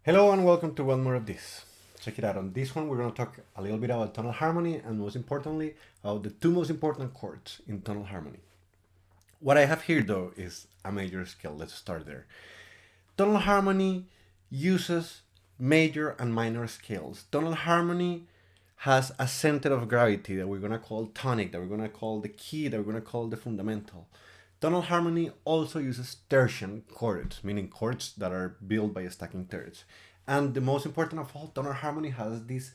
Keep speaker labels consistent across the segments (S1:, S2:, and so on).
S1: Hello and welcome to one more of this. Check it out. On this one, we're going to talk a little bit about tonal harmony and most importantly, about the two most important chords in tonal harmony. What I have here though is a major scale. Let's start there. Tonal harmony uses major and minor scales. Tonal harmony has a center of gravity that we're going to call tonic, that we're going to call the key, that we're going to call the fundamental. Tonal harmony also uses tertian chords, meaning chords that are built by stacking thirds. And the most important of all, tonal harmony has this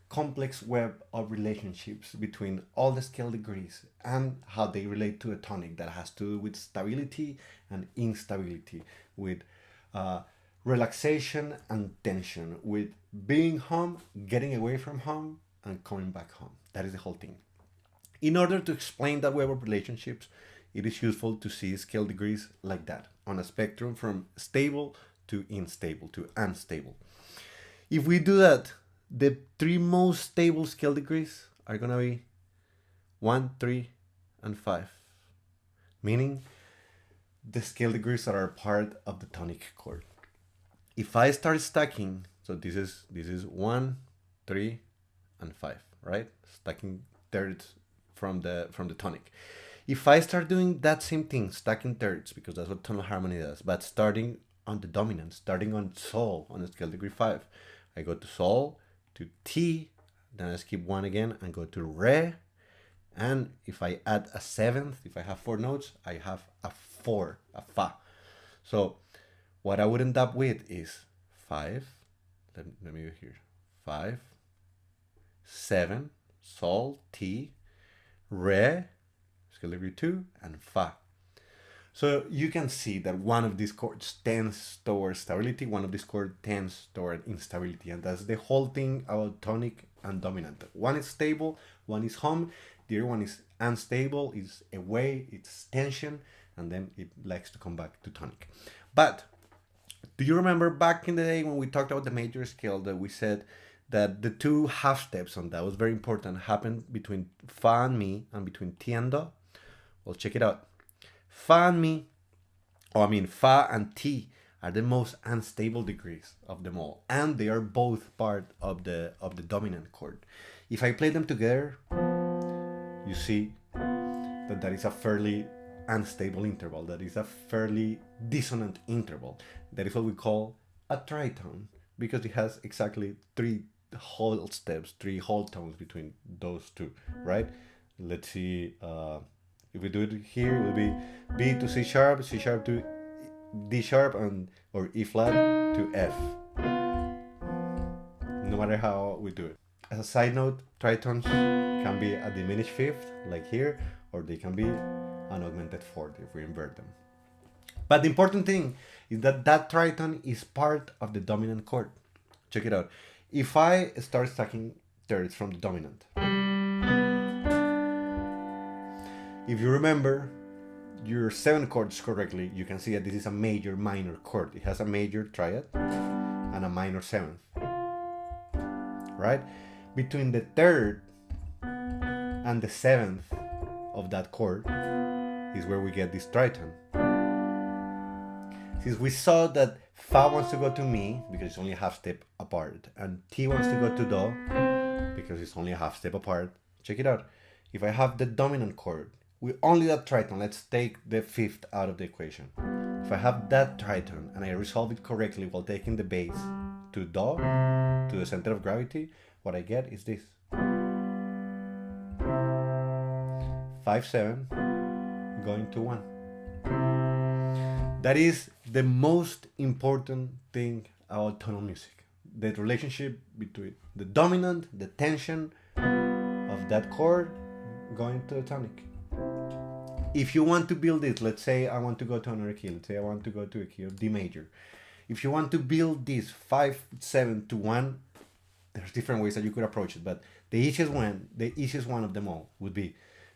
S1: complex web of relationships between all the scale degrees and how they relate to a tonic that has to do with stability and instability, with relaxation and tension, with being home, getting away from home, and coming back home. That is the whole thing. In order to explain that web of relationships, it is useful to see scale degrees like that on a spectrum from stable to unstable to unstable. If we do that, the three most stable scale degrees are going to be 1, 3, and 5, meaning the scale degrees that are part of the tonic chord. If I start stacking, so this is 1, 3, and 5, right? Stacking thirds from the tonic. If I start doing that same thing, stacking thirds, because that's what tonal harmony does, but starting on the dominant, starting on sol on the scale degree 5, I go to sol, to T, then I skip 1 again and go to re, and if I add a 7th, if I have 4 notes, I have a 4, a fa. So what I would end up with is 5, let me go here, 5, 7, sol, T, re, scale degree 2, and fa. So you can see that one of these chords tends towards stability, one of these chords tends toward instability, and that's the whole thing about tonic and dominant. One is stable, one is home, the other one is unstable, it's away, it's tension, and then it likes to come back to tonic. But do you remember back in the day when we talked about the major scale that we said that the two half steps on that was very important happened between fa and mi and between ti and do? Well, check it out. Fa and ti are the most unstable degrees of them all, and they are both part of the dominant chord. If I play them together, you see that is a fairly unstable interval, that is a fairly dissonant interval. That is what we call a tritone, because it has exactly 3 whole steps, 3 whole tones between those two, right? Let's see, if we do it here, it will be B to C sharp to D sharp, or E flat to F, no matter how we do it. As a side note, tritones can be a diminished fifth, like here, or they can be an augmented fourth if we invert them. But the important thing is that tritone is part of the dominant chord. Check it out. If I start stacking thirds from the dominant, if you remember your 7 chords correctly, you can see that this is a major minor chord. It has a major triad and a minor 7th, right? Between the 3rd and the 7th of that chord is where we get this tritone. Since we saw that fa wants to go to mi because it's only a half step apart, and ti wants to go to do because it's only a half step apart, check it out. If I have the dominant chord with only that tritone, let's take the 5th out of the equation. If I have that tritone and I resolve it correctly while taking the bass to do, to the center of gravity, what I get is this. 5-7 going to 1. That is the most important thing about tonal music. The relationship between the dominant, the tension of that chord going to the tonic. If you want to build this, let's say I want to go to another key, let's say I want to go to a key of D major. If you want to build this 5-7 to 1, there's different ways that you could approach it, but the easiest one of them all would be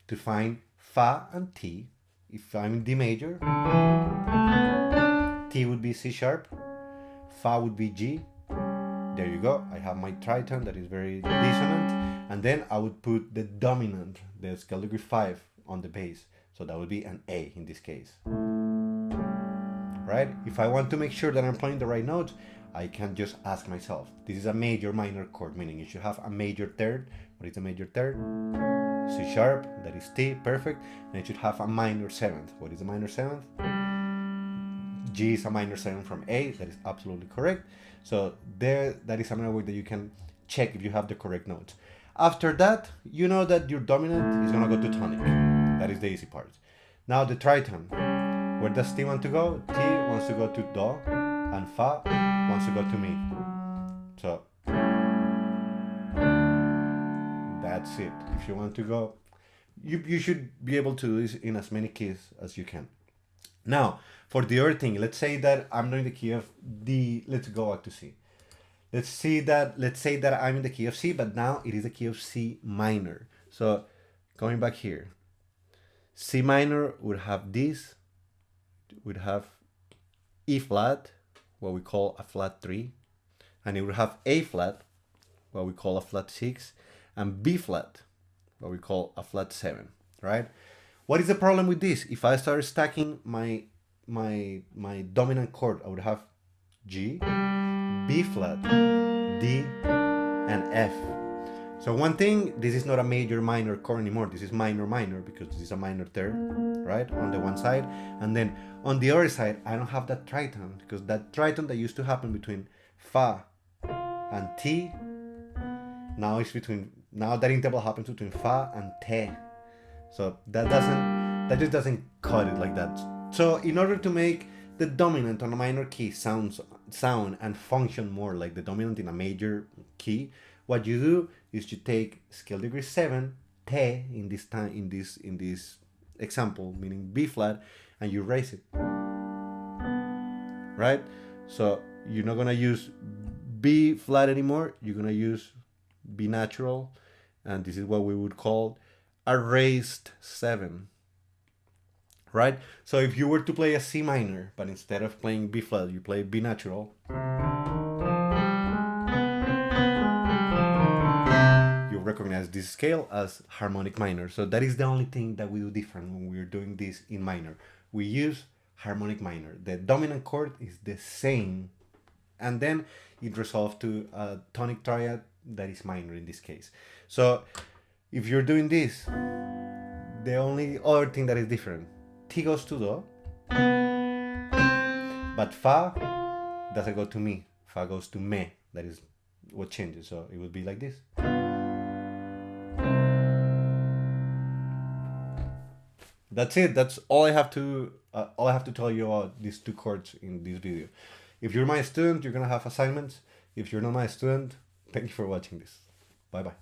S1: to find fa and T. If I'm in D major, T would be C sharp, fa would be G. There you go, I have my tritone that is very dissonant, and then I would put the dominant, the scale degree 5, on the bass. So that would be an A in this case, right? If I want to make sure that I'm playing the right notes, I can just ask myself, this is a major minor chord, meaning you should have a major third. What is a major third? C sharp, that is T, perfect. And it should have a minor seventh. What is a minor seventh? G is a minor seventh from A, that is absolutely correct. So that is another way that you can check if you have the correct notes. After that, you know that your dominant is gonna go to tonic. That is the easy part. Now the tritone. Where does T want to go? T wants to go to Do, and Fa wants to go to Mi. So that's it. If you want to go, you should be able to do this in as many keys as you can. Now, for the other thing, let's say that I'm not in the key of D. Let's go back to C. Let's say that I'm in the key of C, but now it is the key of C minor. So going back here, C minor would have this, would have E flat, what we call a flat 3, and it would have A flat, what we call a flat 6, and B flat, what we call a flat 7, right? What is the problem with this? If I start stacking my dominant chord, I would have G, B flat, D, and F. So one thing, this is not a major minor chord anymore. This is minor minor because this is a minor third, right? On the one side. And then on the other side, I don't have that tritone because that tritone that used to happen between Fa and T, now that interval happens between Fa and Te. So that just doesn't cut it like that. So in order to make the dominant on a minor key sound and function more like the dominant in a major key, what you do is you take scale degree 7, Te in this example, meaning B flat, and you raise it. Right? So you're not gonna use B flat anymore, you're gonna use B natural, and this is what we would call a raised 7. Right? So if you were to play a C minor, but instead of playing B flat, you play B natural, you recognize this scale as harmonic minor. So that is the only thing that we do different when we're doing this in minor. We use harmonic minor. The dominant chord is the same, and then it resolves to a tonic triad that is minor in this case. So if you're doing this, the only other thing that is different, T goes to Do, but Fa doesn't go to Mi. Fa goes to Me. That is what changes. So it would be like this. That's it. That's all I have to tell you about these two chords in this video. If you're my student, you're gonna have assignments. If you're not my student, thank you for watching this. Bye bye.